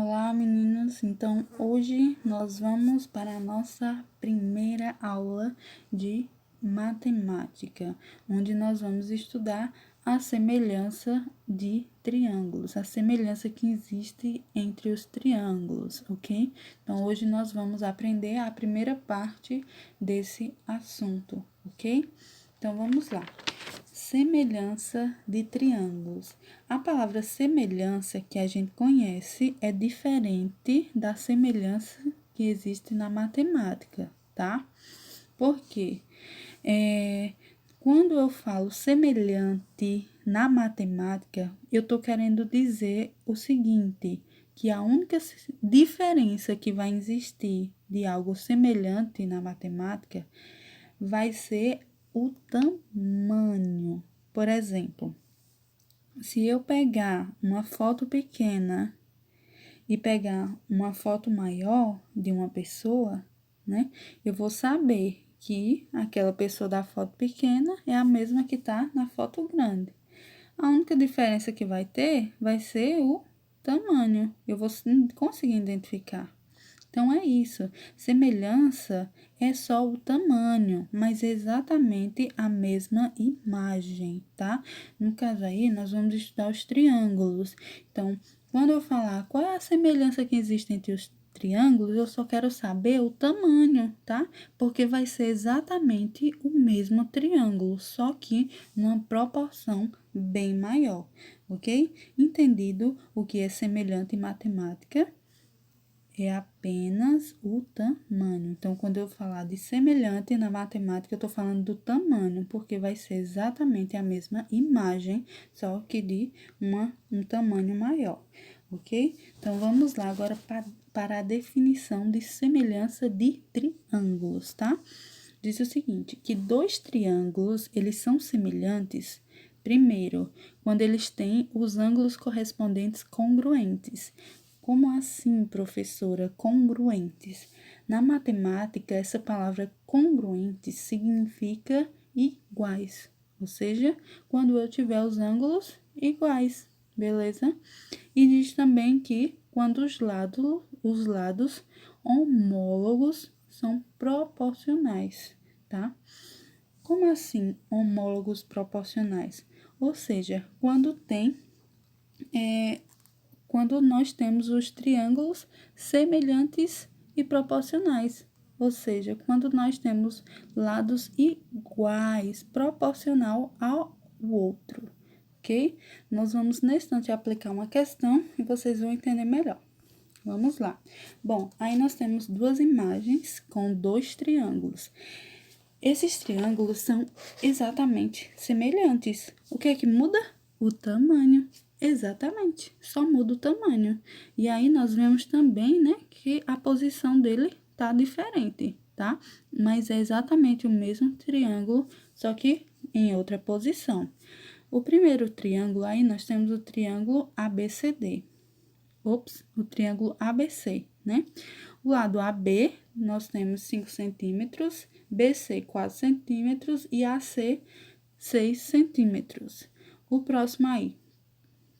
Olá, meninas! Então, hoje nós vamos para a nossa primeira aula de matemática, onde nós vamos estudar a semelhança de triângulos, a semelhança que existe entre os triângulos, ok? Então, hoje nós vamos aprender a primeira parte desse assunto, ok? Então, vamos lá. Semelhança de triângulos. A palavra semelhança que a gente conhece é diferente da semelhança que existe na matemática, tá? Por quê? Quando eu falo semelhante na matemática, eu estou querendo dizer o seguinte, que a única diferença que vai existir de algo semelhante na matemática vai ser o tamanho. Por exemplo, se eu pegar uma foto pequena e pegar uma foto maior de uma pessoa, né? Eu vou saber que aquela pessoa da foto pequena é a mesma que está na foto grande. A única diferença que vai ter vai ser o tamanho. Eu vou conseguir identificar. Então, é isso. Semelhança é só o tamanho, mas é exatamente a mesma imagem, tá? No caso aí, nós vamos estudar os triângulos. Então, quando eu falar qual é a semelhança que existe entre os triângulos, eu só quero saber o tamanho, tá? Porque vai ser exatamente o mesmo triângulo, só que numa proporção bem maior, ok? Entendido o que é semelhante em matemática? É apenas o tamanho. Então, quando eu falar de semelhante na matemática, eu estou falando do tamanho, porque vai ser exatamente a mesma imagem, só que de um tamanho maior, ok? Então, vamos lá agora para a definição de semelhança de triângulos, tá? Diz o seguinte, que dois triângulos, eles são semelhantes, primeiro, quando eles têm os ângulos correspondentes congruentes. Como assim, professora? Congruentes. Na matemática, essa palavra congruentes significa iguais, ou seja, quando eu tiver os ângulos iguais, beleza? E diz também que quando os lados homólogos são proporcionais, tá? Como assim homólogos proporcionais? Ou seja, quando nós temos os triângulos semelhantes e proporcionais, ou seja, quando nós temos lados iguais, proporcional ao outro, ok? Nós vamos, nesse instante, aplicar uma questão e vocês vão entender melhor. Vamos lá. Bom, aí nós temos duas imagens com dois triângulos. Esses triângulos são exatamente semelhantes. O que é que muda? O tamanho. Exatamente, só muda o tamanho. E aí, nós vemos também, né, que a posição dele tá diferente, tá? Mas é exatamente o mesmo triângulo, só que em outra posição. O primeiro triângulo, aí nós temos o triângulo ABCD. O triângulo ABC, né? O lado AB, nós temos 5 centímetros, BC 4 centímetros e AC 6 centímetros. O próximo aí,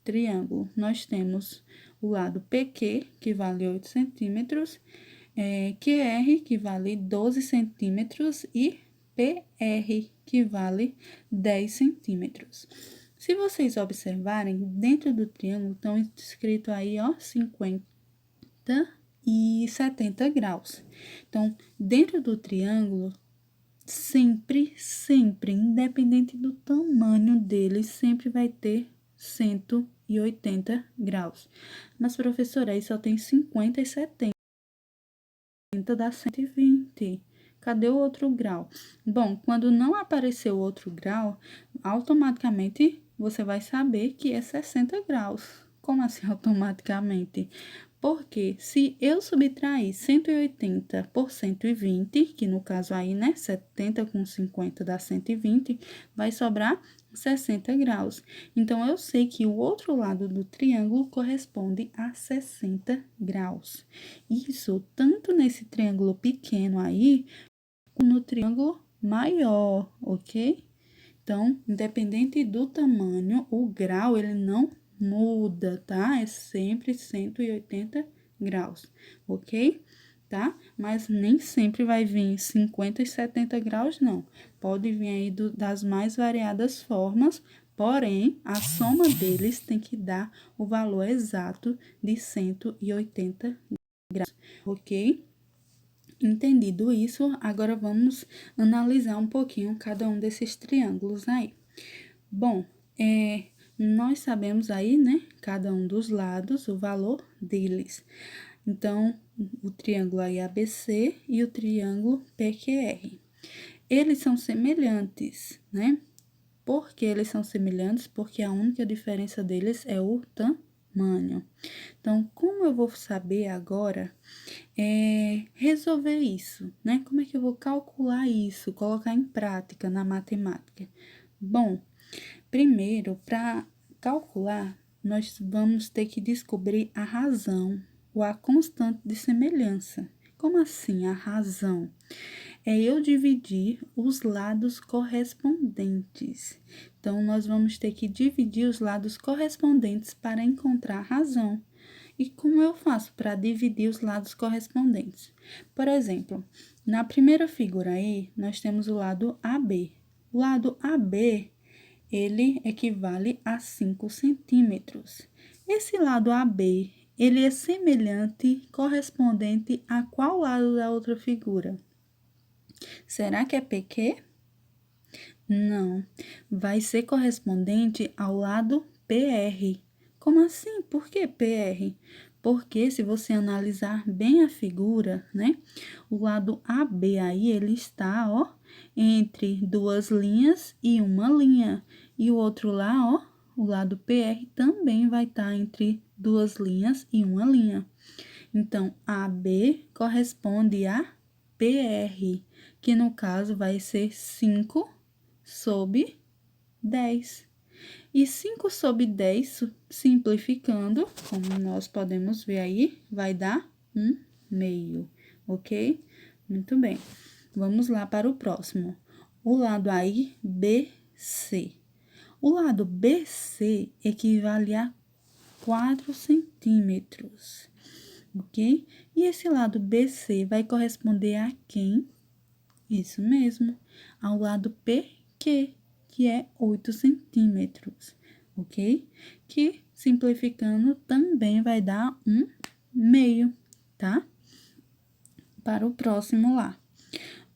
triângulo, nós temos o lado PQ, que vale 8 centímetros, QR, que vale 12 centímetros, e PR, que vale 10 centímetros. Se vocês observarem, dentro do triângulo estão escrito aí, ó, 50 e 70 graus. Então, dentro do triângulo, sempre, independente do tamanho dele, sempre vai ter 180 graus. Mas, professora, aí só tem 50 e 70, dá 120. Cadê o outro grau? Bom, quando não aparecer o outro grau, automaticamente você vai saber que é 60 graus. Como assim automaticamente? Porque se eu subtrair 180 por 120, que no caso aí, né, 70 com 50 dá 120, vai sobrar 60 graus. Então, eu sei que o outro lado do triângulo corresponde a 60 graus. Isso tanto nesse triângulo pequeno aí, como no triângulo maior, ok? Então, independente do tamanho, o grau, ele não muda, tá? É sempre 180 graus, ok? Tá? Mas nem sempre vai vir 50 e 70 graus, não. Pode vir aí das mais variadas formas, porém, a soma deles tem que dar o valor exato de 180 graus, ok? Entendido isso, agora vamos analisar um pouquinho cada um desses triângulos aí. Bom, nós sabemos aí, né, cada um dos lados, o valor deles. Então, o triângulo aí ABC e o triângulo PQR. Eles são semelhantes, né? Por que eles são semelhantes? Porque a única diferença deles é o tamanho. Então, como eu vou saber agora resolver isso, né? Como é que eu vou calcular isso, colocar em prática na matemática? Bom, primeiro, para calcular, nós vamos ter que descobrir a razão ou a constante de semelhança. Como assim a razão? É eu dividir os lados correspondentes. Então, nós vamos ter que dividir os lados correspondentes para encontrar a razão. E como eu faço para dividir os lados correspondentes? Por exemplo, na primeira figura aí, nós temos o lado AB. O lado AB, ele equivale a 5 centímetros. Esse lado AB, ele é semelhante, correspondente a qual lado da outra figura? Será que é PQ? Não, vai ser correspondente ao lado PR. Como assim? Por que PR? Porque se você analisar bem a figura, né? O lado AB aí, ele está, ó, entre duas linhas e uma linha. E o outro lá, ó, o lado PR também vai estar entre duas linhas e uma linha. Então, AB corresponde a PR, que no caso vai ser 5 sobre 10. E 5 sobre 10, simplificando, como nós podemos ver aí, vai dar 1/2, ok? Muito bem. Vamos lá para o próximo. O lado aí, BC. O lado BC equivale a 4 centímetros, ok? E esse lado BC vai corresponder a quem? Isso mesmo, ao lado PQ, que é 8 centímetros, ok? Que, simplificando, também vai dar 1/2, tá? Para o próximo lá.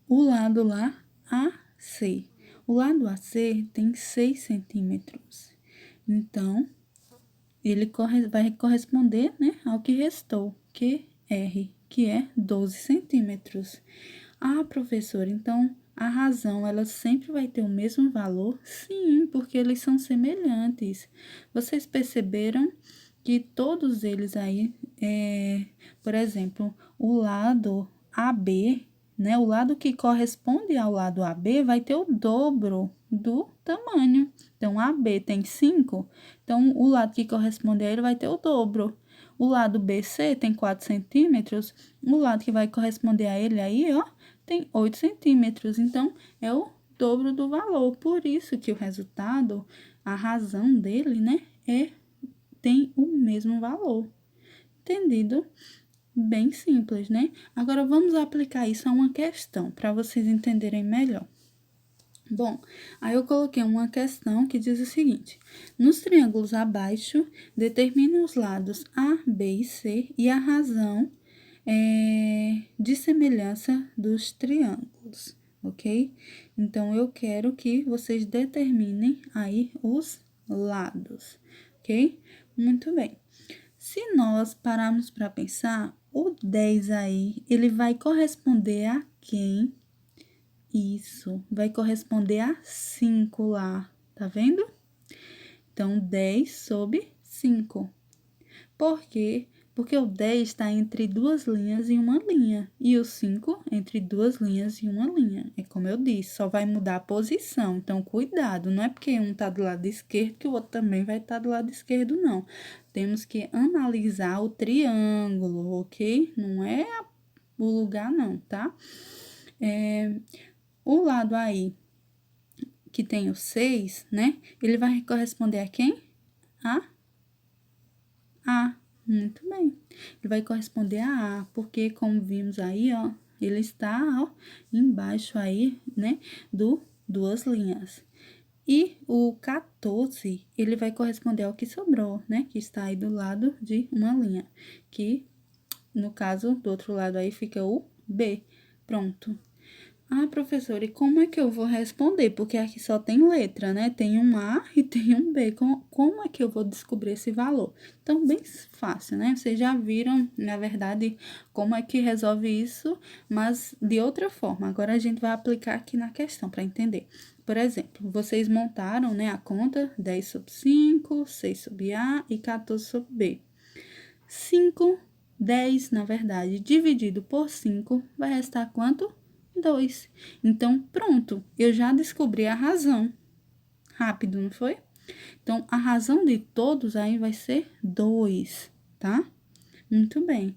O lado lá, AC. O lado AC tem 6 centímetros. Então, ele vai corresponder, né, ao que restou, QR, que é 12 centímetros. Ah, professora, então a razão, ela sempre vai ter o mesmo valor? Sim, porque eles são semelhantes. Vocês perceberam que todos eles aí, por exemplo, o lado AB, né? O lado que corresponde ao lado AB vai ter o dobro do tamanho. Então, AB tem 5, então o lado que corresponde a ele vai ter o dobro. O lado BC tem 4 centímetros, o lado que vai corresponder a ele aí, ó, tem 8 centímetros. Então, é o dobro do valor. Por isso que o resultado, a razão dele, né, tem o mesmo valor. Entendido? Bem simples, né? Agora, vamos aplicar isso a uma questão, para vocês entenderem melhor. Bom, aí eu coloquei uma questão que diz o seguinte: nos triângulos abaixo, determine os lados A, B e C e a razão de semelhança dos triângulos, ok? Então, eu quero que vocês determinem aí os lados, ok? Muito bem. Se nós pararmos para pensar, o 10 aí, ele vai corresponder a quem? Isso, vai corresponder a 5 lá, tá vendo? Então, 10 sobre 5. Por quê? Porque o 10 está entre duas linhas e uma linha, e o 5 entre duas linhas e uma linha. É como eu disse, só vai mudar a posição, então cuidado, não é porque um está do lado esquerdo que o outro também vai estar do lado esquerdo, não. Temos que analisar o triângulo, ok? Não é o lugar, não, tá? O lado aí, que tem o 6, né? Ele vai corresponder a quem? A A. Muito bem. Ele vai corresponder a A, porque como vimos aí, ó, ele está, ó, embaixo aí, né, do duas linhas. E o 14, ele vai corresponder ao que sobrou, né, que está aí do lado de uma linha, que, no caso, do outro lado aí fica o B. Pronto. Ah, professora, e como é que eu vou responder? Porque aqui só tem letra, né? Tem um A e tem um B. Como é que eu vou descobrir esse valor? Então, bem fácil, né? Vocês já viram, na verdade, como é que resolve isso, mas de outra forma. Agora, a gente vai aplicar aqui na questão para entender. Por exemplo, vocês montaram, né, a conta 10 sobre 5, 6 sobre A e 14 sobre B. 5, 10, na verdade, dividido por 5, vai restar quanto? 2. Então, pronto, eu já descobri a razão. Rápido, não foi? Então, a razão de todos aí vai ser 2, tá? Muito bem.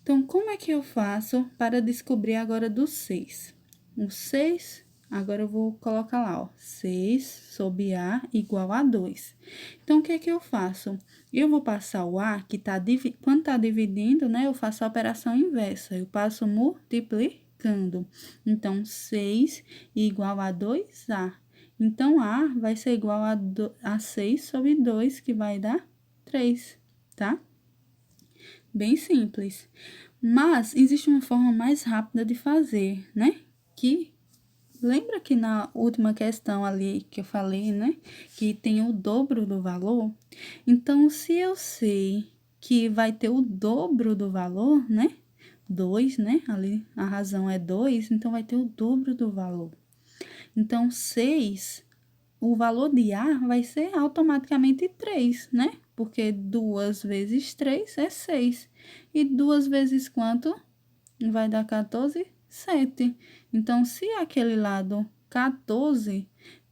Então, como é que eu faço para descobrir agora do 6? O 6, agora eu vou colocar lá, ó, 6 sobre A igual a 2. Então, o que é que eu faço? Eu vou passar o A, que tá, quando tá dividindo, né, eu faço a operação inversa, eu passo multiplicando. Então, 6 igual a 2A. Então, A vai ser igual a 6 sobre 2, que vai dar 3, tá? Bem simples. Mas existe uma forma mais rápida de fazer, né? Que lembra que na última questão ali que eu falei, né? Que tem o dobro do valor. Então, se eu sei que vai ter o dobro do valor, né? 2, né? Ali a razão é 2, então vai ter o dobro do valor. Então, 6, o valor de A vai ser automaticamente 3, né? Porque 2 vezes 3 é 6. E 2 vezes quanto? Vai dar 14, 7. Então, se aquele lado 14,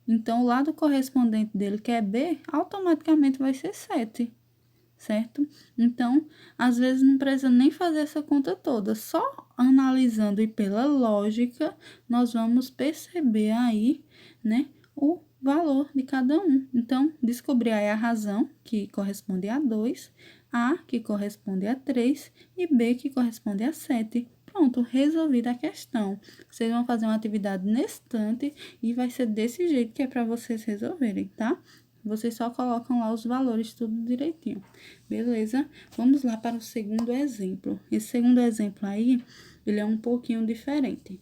então o lado correspondente dele, que é B, automaticamente vai ser 7, certo? Então, às vezes não precisa nem fazer essa conta toda, só analisando e pela lógica, nós vamos perceber aí, né, o valor de cada um. Então, descobrir aí a razão, que corresponde a 2, A, que corresponde a 3, e B, que corresponde a 7. Pronto, resolvida a questão. Vocês vão fazer uma atividade nesse instante e vai ser desse jeito que é para vocês resolverem, tá? Vocês só colocam lá os valores tudo direitinho. Beleza? Vamos lá para o segundo exemplo. Esse segundo exemplo aí, ele é um pouquinho diferente.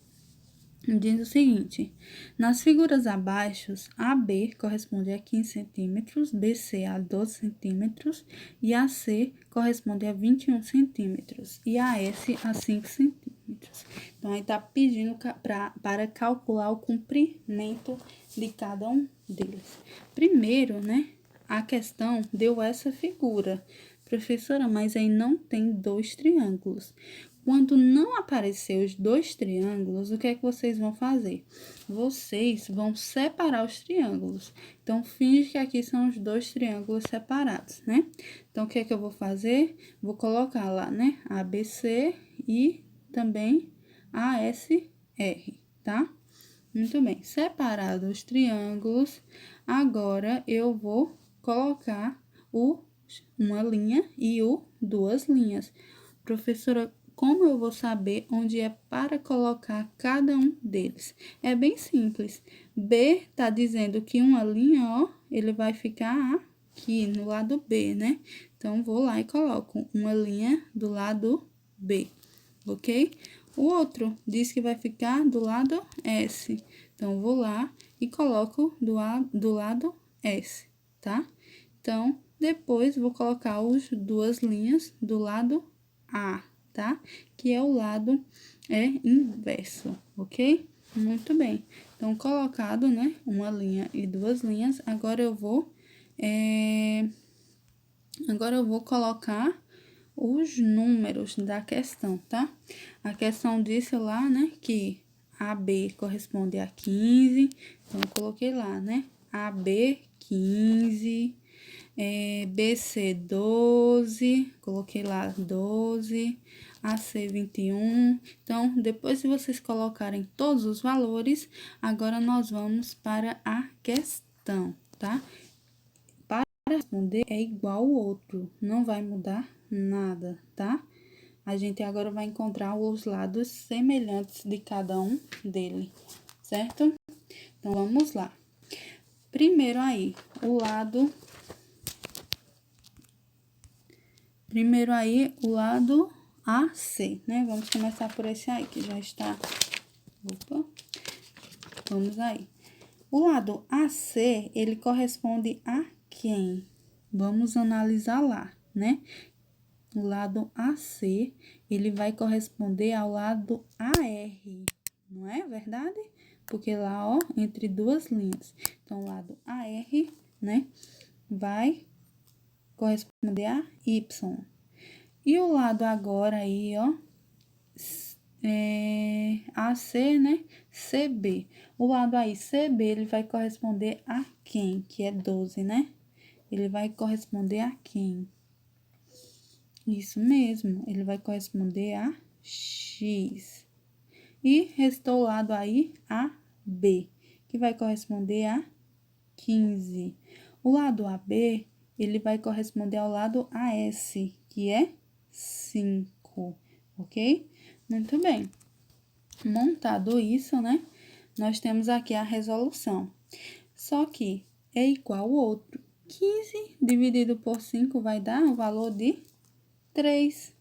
Diz o seguinte: nas figuras abaixo, AB corresponde a 15 centímetros, BC a 12 centímetros e AC corresponde a 21 centímetros e AS a 5 centímetros. Então, aí tá pedindo para calcular o comprimento de cada um deles. Primeiro, né, a questão deu essa figura. Professora, mas aí não tem dois triângulos. Quando não aparecer os dois triângulos, o que é que vocês vão fazer? Vocês vão separar os triângulos. Então, finge que aqui são os dois triângulos separados, né? Então, o que é que eu vou fazer? Vou colocar lá, né? ABC e também ASR, tá? Muito bem. Separados os triângulos, agora eu vou colocar uma linha e duas linhas. Professora, como eu vou saber onde é para colocar cada um deles? É bem simples. B tá dizendo que uma linha, ó, ele vai ficar aqui no lado B, né? Então, vou lá e coloco uma linha do lado B, ok? O outro diz que vai ficar do lado S. Então, vou lá e coloco do lado S, tá? Então, depois, vou colocar as duas linhas do lado A, tá? Que é o lado inverso, ok? Muito bem. Então, colocado, né, uma linha e duas linhas, agora eu vou colocar os números da questão, tá? A questão disse lá, né, que AB corresponde a 15, então, eu coloquei lá, né, AB 15, BC 12, coloquei lá 12, AC 21. Então, depois de vocês colocarem todos os valores, agora nós vamos para a questão, tá? Para para responder é igual ao outro, não vai mudar nada, tá? A gente agora vai encontrar os lados semelhantes de cada um dele, certo? Então, vamos lá. Primeiro aí, o lado AC, né? Vamos começar por esse aí, que já está... Opa! Vamos aí. O lado AC, ele corresponde a quem? Vamos analisar lá, né? O lado AC, ele vai corresponder ao lado AR, não é verdade? Porque lá, ó, entre duas linhas. Então, o lado AR, né, vai corresponder a Y. E o lado agora aí, ó, AC, né, CB. O lado aí, CB, ele vai corresponder a quem? Que é 12, né? Ele vai corresponder a quem? Isso mesmo, ele vai corresponder a X. E restou o lado aí AB, que vai corresponder a 15. O lado AB, ele vai corresponder ao lado AS, que é 5, ok? Muito bem. Montado isso, né? Nós temos aqui a resolução. Só que é igual ao outro. 15 dividido por 5 vai dar o valor de 3.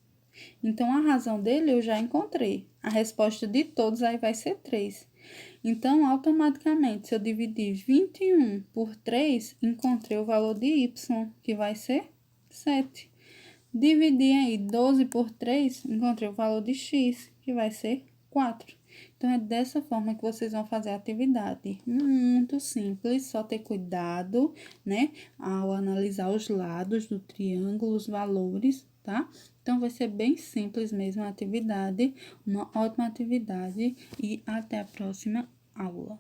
Então, a razão dele eu já encontrei. A resposta de todos aí vai ser 3. Então, automaticamente, se eu dividir 21 por 3, encontrei o valor de y, que vai ser 7. Dividir aí 12 por 3, encontrei o valor de x, que vai ser 4. Então, é dessa forma que vocês vão fazer a atividade. Muito simples, só ter cuidado, né? Ao analisar os lados do triângulo, os valores, tá? Então, vai ser bem simples mesmo a atividade, uma ótima atividade e até a próxima aula.